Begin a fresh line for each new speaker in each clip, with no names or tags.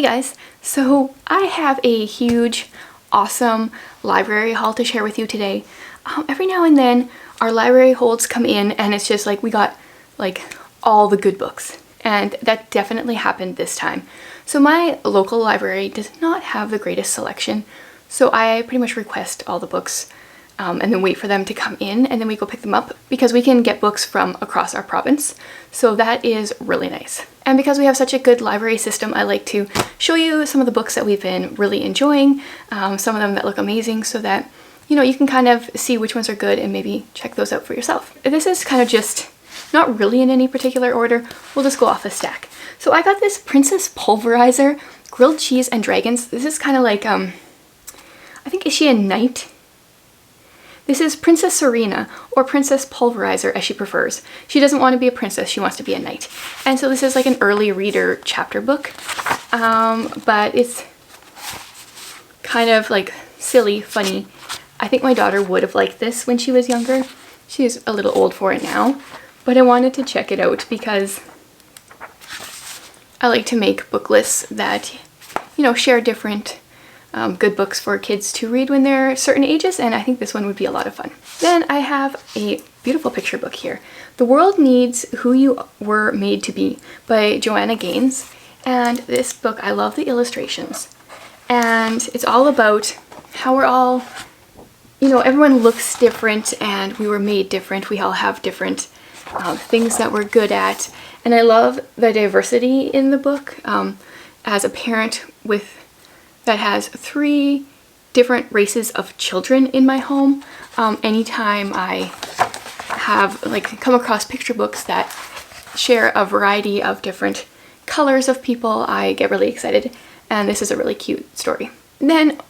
guys, so I have a huge, awesome library haul to share with you today. Every now and then our library holds come in and it's just like we got like all the good books, and that definitely happened this time. So my local library does not have the greatest selection, so I pretty much request all the books and then wait for them to come in, and then we go pick them up because we can get books from across our province. So that is really nice. And because we have such a good library system, I like to show you some of the books that we've been really enjoying, some of them that look amazing, so that you can kind of see which ones are good and maybe check those out for yourself. This is kind of just not really in any particular order. We'll just go off a stack. So I got this Princess Pulverizer, Grilled Cheese and Dragons. This is kind of like, I think, is she a knight? This is Princess Serena, or Princess Pulverizer as she prefers. She doesn't want to be a princess, she wants to be a knight. And so this is like an early reader chapter book, but it's kind of like silly, funny. I think my daughter would have liked this when she was younger. She's a little old for it now, but I wanted to check it out because I like to make book lists that, share different good books for kids to read when they're certain ages, and I think this one would be a lot of fun. Then I have a beautiful picture book here, The World Needs Who You Were Made to Be by Joanna Gaines. And this book, I love the illustrations, and it's all about how we're all, everyone looks different and we were made different. We all have different things that we're good at, and I love the diversity in the book. As a parent that has 3 different races of children in my home, anytime I have come across picture books that share a variety of different colors of people, I get really excited, and this is a really cute story. Then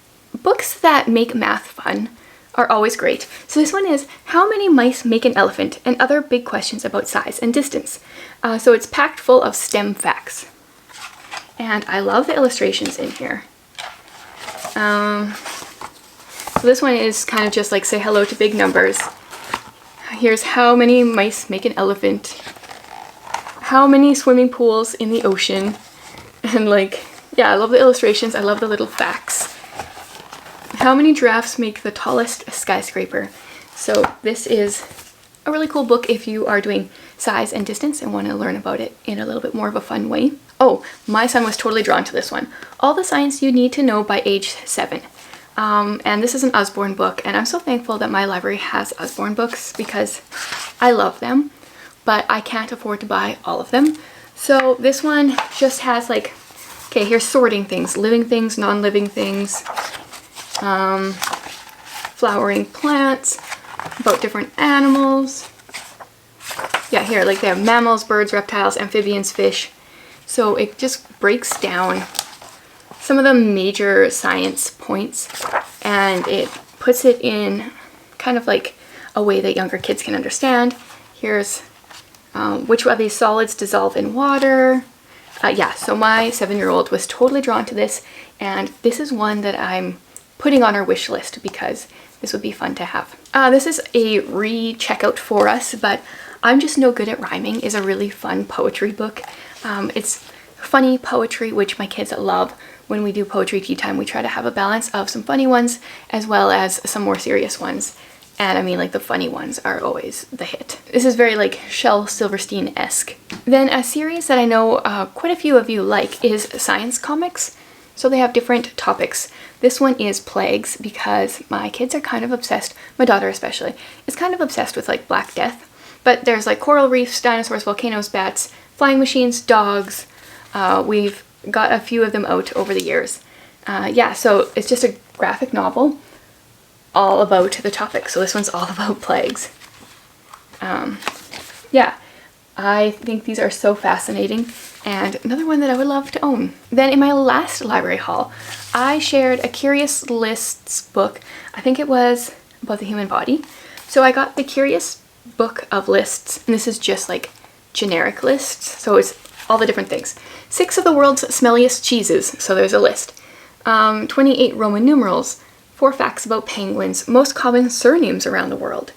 books that make math fun are always great. So this one is How Many Mice Make an Elephant and Other Big Questions About Size and Distance. So it's packed full of STEM facts, and I love the illustrations in here. So this one is kind of just like say hello to big numbers. Here's how many mice make an elephant, how many swimming pools in the ocean, and yeah, I love the illustrations. I love the little facts. How many giraffes make the tallest skyscraper? So this is a really cool book if you are doing size and distance and want to learn about it in a little bit more of a fun way. Oh, my son was totally drawn to this one. All the Science You Need to Know by age 7. And this is an Usborne book, and I'm so thankful that my library has Usborne books because I love them, but I can't afford to buy all of them. So this one just has okay, here's sorting things, living things, non-living things, flowering plants, about different animals. Yeah, here, they have mammals, birds, reptiles, amphibians, fish. So it just breaks down some of the major science points, and it puts it in kind of like a way that younger kids can understand. Here's which of these solids dissolve in water. Yeah, so my 7-year-old was totally drawn to this, and this is one that I'm putting on our wish list because this would be fun to have. This is a re-checkout for us, but I'm Just No Good at Rhyming is a really fun poetry book. It's funny poetry, which my kids love. When we do poetry tea time, we try to have a balance of some funny ones as well as some more serious ones. And I mean, the funny ones are always the hit. This is very Shel Silverstein-esque. Then a series that I know quite a few of you like is science comics. So they have different topics. This one is plagues because my kids are kind of obsessed, my daughter especially, is kind of obsessed with Black Death. But there's coral reefs, dinosaurs, volcanoes, bats, flying machines, dogs. We've got a few of them out over the years. Yeah, so it's just a graphic novel all about the topic. So this one's all about plagues. Yeah, I think these are so fascinating, and another one that I would love to own. Then in my last library haul, I shared a Curious Lists book. I think it was about the human body. So I got the Curious Book of Lists, and this is just generic lists. So it's all the different things. 6 of the world's smelliest cheeses, so there's a list. 28 Roman numerals, 4 facts about penguins, most common surnames around the world.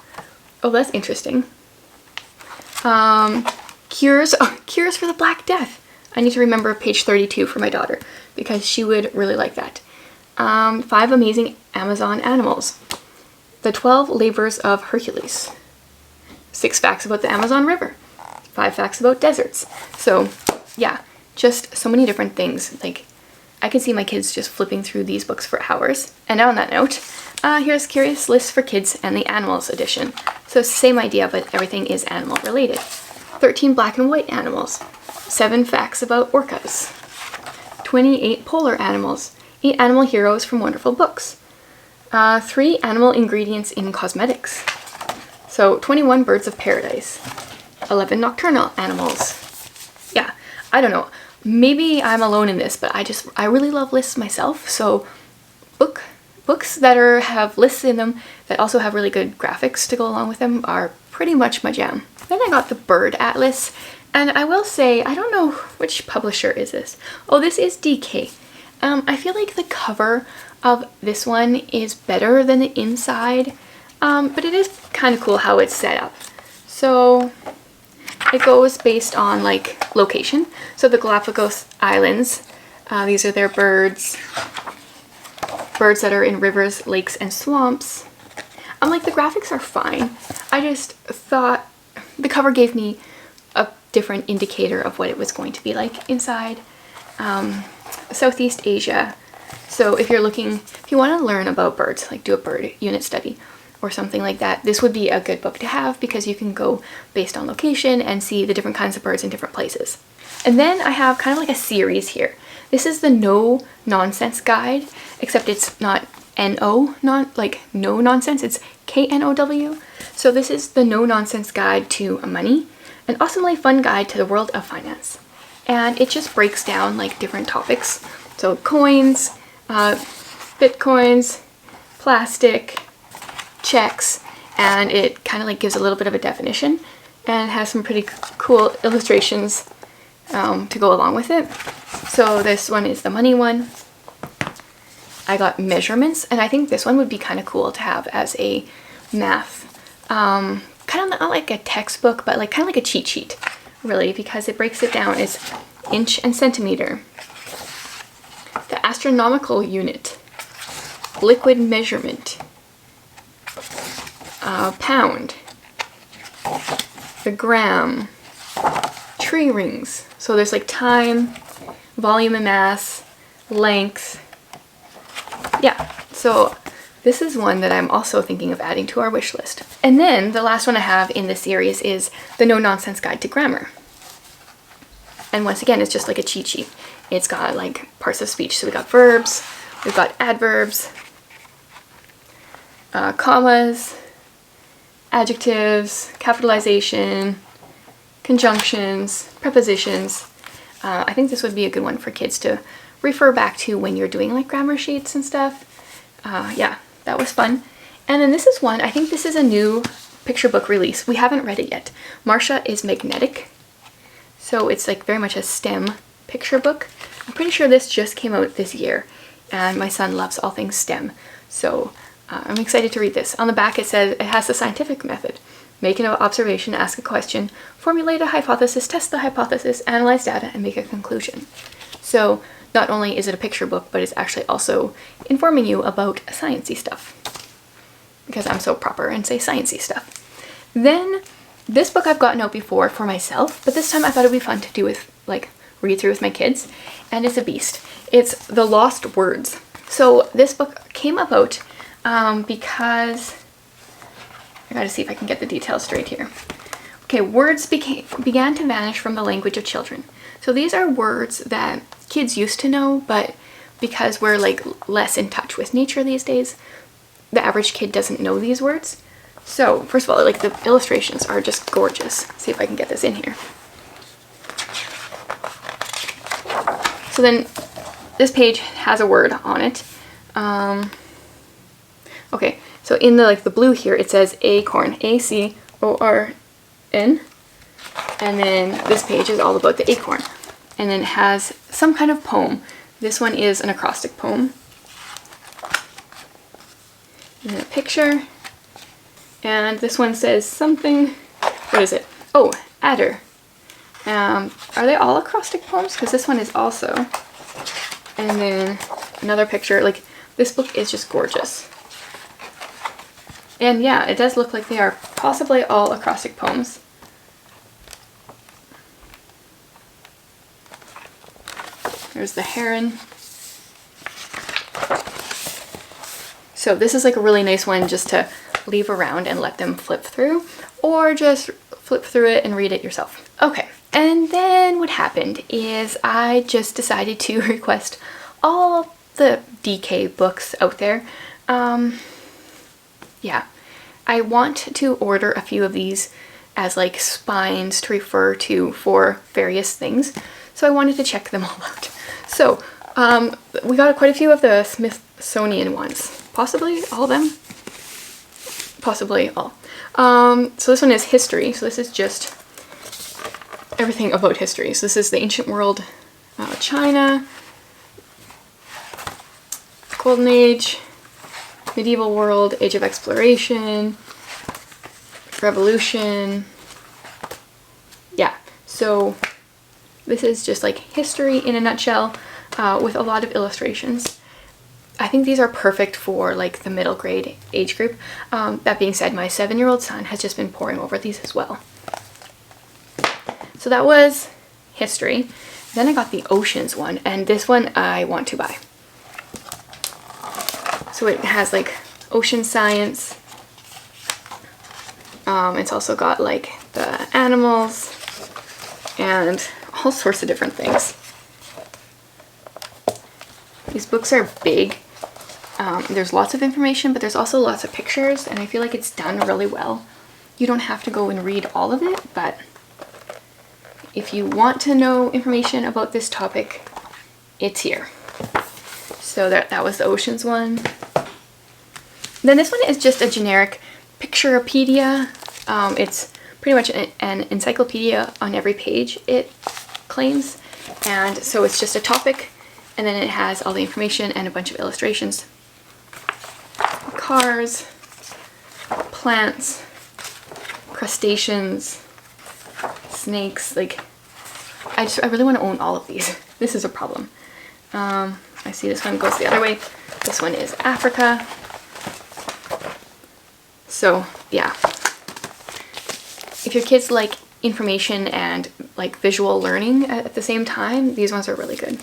Oh, that's interesting. Cures for the Black Death. I need to remember page 32 for my daughter. because she would really like that. 5 amazing Amazon animals. The 12 labors of Hercules. 6 facts about the Amazon River. 5 facts about deserts. So yeah, just so many different things. Like, I can see my kids just flipping through these books for hours. And on that note, here's Curious Lists for Kids and the Animals edition. So same idea, but everything is animal related. 13 black and white animals. 7 facts about orcas. 28 polar animals. 8 animal heroes from wonderful books. 3 animal ingredients in cosmetics. So 21 birds of paradise. 11 nocturnal animals. Yeah, I don't know. Maybe I'm alone in this, but I really love lists myself. So books that have lists in them that also have really good graphics to go along with them are pretty much my jam. Then I got the Bird Atlas, and I will say, I don't know which publisher is this. Oh, this is DK. I feel like the cover of this one is better than the inside, but it is kind of cool how it's set up. So it goes based on like location. So the Galapagos Islands, these are their birds that are in rivers, lakes, and swamps. Like, the graphics are fine. I just thought the cover gave me a different indicator of what it was going to be like inside. Southeast Asia. So if you want to learn about birds, like do a bird unit study or something like that, this would be a good book to have because you can go based on location and see the different kinds of birds in different places. And then I have kind of like a series here. This is the No Nonsense Guide, except it's not no nonsense, it's KNOW. So this is the No Nonsense Guide to Money, an awesomely fun guide to the world of finance. And it just breaks down like different topics. So coins, bitcoins, plastic, checks, and it kind of like gives a little bit of a definition and has some pretty cool illustrations to go along with it. So this one is the money one. I got measurements, and I think this one would be kind of cool to have as a math, kind of not like a textbook, but like kind of like a cheat sheet, really, because it breaks it down as inch and centimeter, the astronomical unit, liquid measurement, pound, the gram, tree rings. So there's like time, volume and mass, length. Yeah, so this is one that I'm also thinking of adding to our wish list. And then the last one I have in this series is the No Nonsense Guide to Grammar. And once again, it's just like a cheat sheet. It's got like parts of speech. So we got verbs, we've got adverbs, commas, adjectives, capitalization, conjunctions, prepositions. I think this would be a good one for kids to refer back to when you're doing like grammar sheets and stuff. Yeah, that was fun. And then this is one, I think this is a new picture book release. We haven't read it yet. Marcia is Magnetic. So it's like very much a STEM picture book. I'm pretty sure this just came out this year, and my son loves all things STEM. So I'm excited to read this. On the back it says it has the scientific method. Make an observation, ask a question, formulate a hypothesis, test the hypothesis, analyze data, and make a conclusion. So not only is it a picture book, but it's actually also informing you about sciencey stuff. Because I'm so proper and say sciencey stuff. Then this book I've gotten out before for myself, but this time I thought it would be fun to do with, like, read through with my kids, and it's a beast. It's The Lost Words. So this book came about because, I gotta see if I can get the details straight here. Okay, words began to vanish from the language of children. So these are words that kids used to know, but because we're like less in touch with nature these days, the average kid doesn't know these words. So first of all, like, the illustrations are just gorgeous. Let's see if I can get this in here. So then this page has a word on it. Okay, so in the blue here it says acorn, A-C-O-R-N, and then this page is all about the acorn, and then it has some kind of poem. This one is an acrostic poem. And then a picture. And this one says something, what is it? Oh, adder. Are they all acrostic poems? Because this one is also. And And then another picture. Like, this book is just gorgeous. And yeah, it does look like they are possibly all acrostic poems. There's the heron. So this is like a really nice one just to leave around and let them flip through, or just flip through it and read it yourself. Okay, and then what happened is I just decided to request all the DK books out there. Yeah, I want to order a few of these as like spines to refer to for various things. So I wanted to check them all out. So we got quite a few of the Smithsonian ones. Possibly all of them. Possibly all. So this one is history. So this is just everything about history. So this is the ancient world, China, Golden Age, medieval world, age of exploration, revolution. Yeah, so this is just like history in a nutshell, with a lot of illustrations. I think these are perfect for like the middle grade age group. That being said, my 7-year-old son has just been poring over these as well. So that was history. Then I got the oceans one, and this one I want to buy. So it has like ocean science. It's also got like the animals and all sorts of different things. These books are big. There's lots of information, but there's also lots of pictures, and I feel like it's done really well. You don't have to go and read all of it, but if you want to know information about this topic, it's here. So that was the oceans one. Then this one is just a generic picturepedia. It's pretty much an encyclopedia on every page, it claims. And so it's just a topic, and then it has all the information and a bunch of illustrations. Cars, plants, crustaceans, snakes. Like, I really want to own all of these. This is a problem. I see this one goes the other way. This one is Africa. So yeah, if your kids like information and like visual learning at the same time, these ones are really good.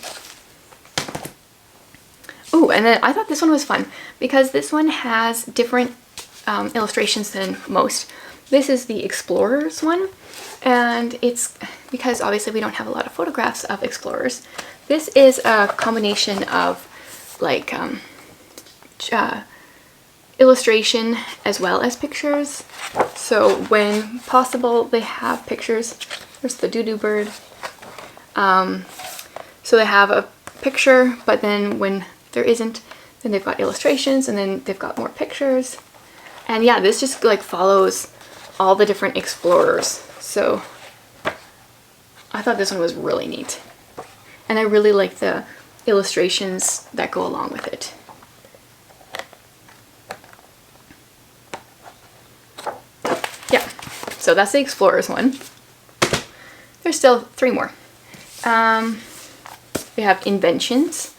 Ooh, and then I thought this one was fun because this one has different illustrations than most. This is the explorers one, and it's because obviously we don't have a lot of photographs of explorers. This is a combination of like illustration as well as pictures. So when possible, they have pictures. There's the doo-doo bird. So they have a picture, but then when there isn't, then they've got illustrations, and then they've got more pictures. And yeah, this just like follows all the different explorers. So I thought this one was really neat. And I really like the illustrations that go along with it. Yeah, so that's the explorers one. There's still 3 more. We have inventions.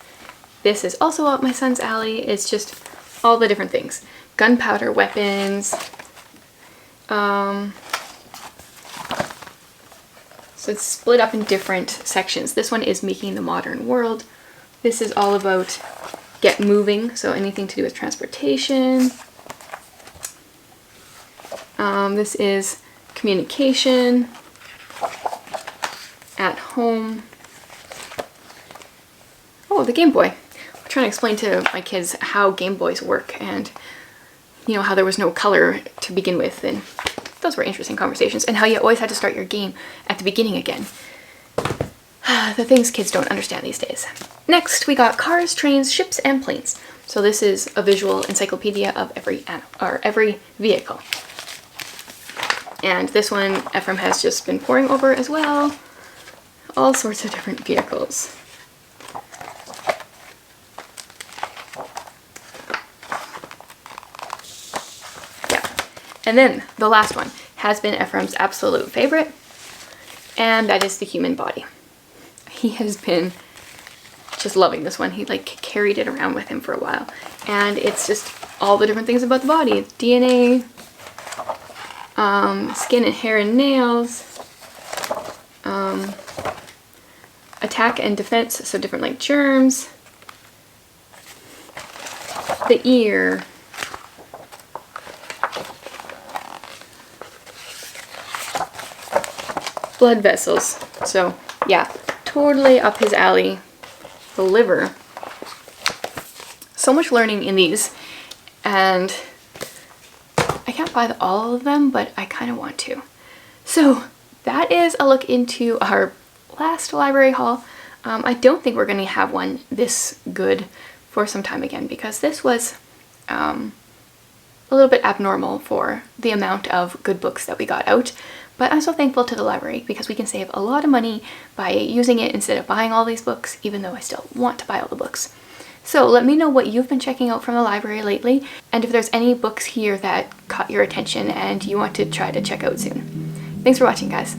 This is also up my son's alley. It's just all the different things. Gunpowder weapons. So it's split up in different sections. This one is making the modern world. This is all about get moving, so anything to do with transportation. This is communication, at home. Oh, the Game Boy. I'm trying to explain to my kids how Game Boys work, and you know how there was no color to begin with, and those were interesting conversations, and how you always had to start your game at the beginning again. The things kids don't understand these days. Next, we got cars, trains, ships, and planes. So this is a visual encyclopedia of every vehicle. And this one Ephraim has just been poring over as well. All sorts of different vehicles. Yeah. And then the last one has been Ephraim's absolute favorite, and that is the human body. He has been just loving this one. He like carried it around with him for a while. And it's just all the different things about the body. It's DNA, skin and hair and nails, attack and defense, so different like germs, the ear, blood vessels. So yeah, totally up his alley. The liver. So much learning in these, and I can't buy all of them, but I kind of want to. So that is a look into our last library haul. I don't think we're going to have one this good for some time again, because this was a little bit abnormal for the amount of good books that we got out. But I'm so thankful to the library because we can save a lot of money by using it instead of buying all these books, even though I still want to buy all the books. So let me know what you've been checking out from the library lately, and if there's any books here that caught your attention and you want to try to check out soon. Thanks for watching, guys.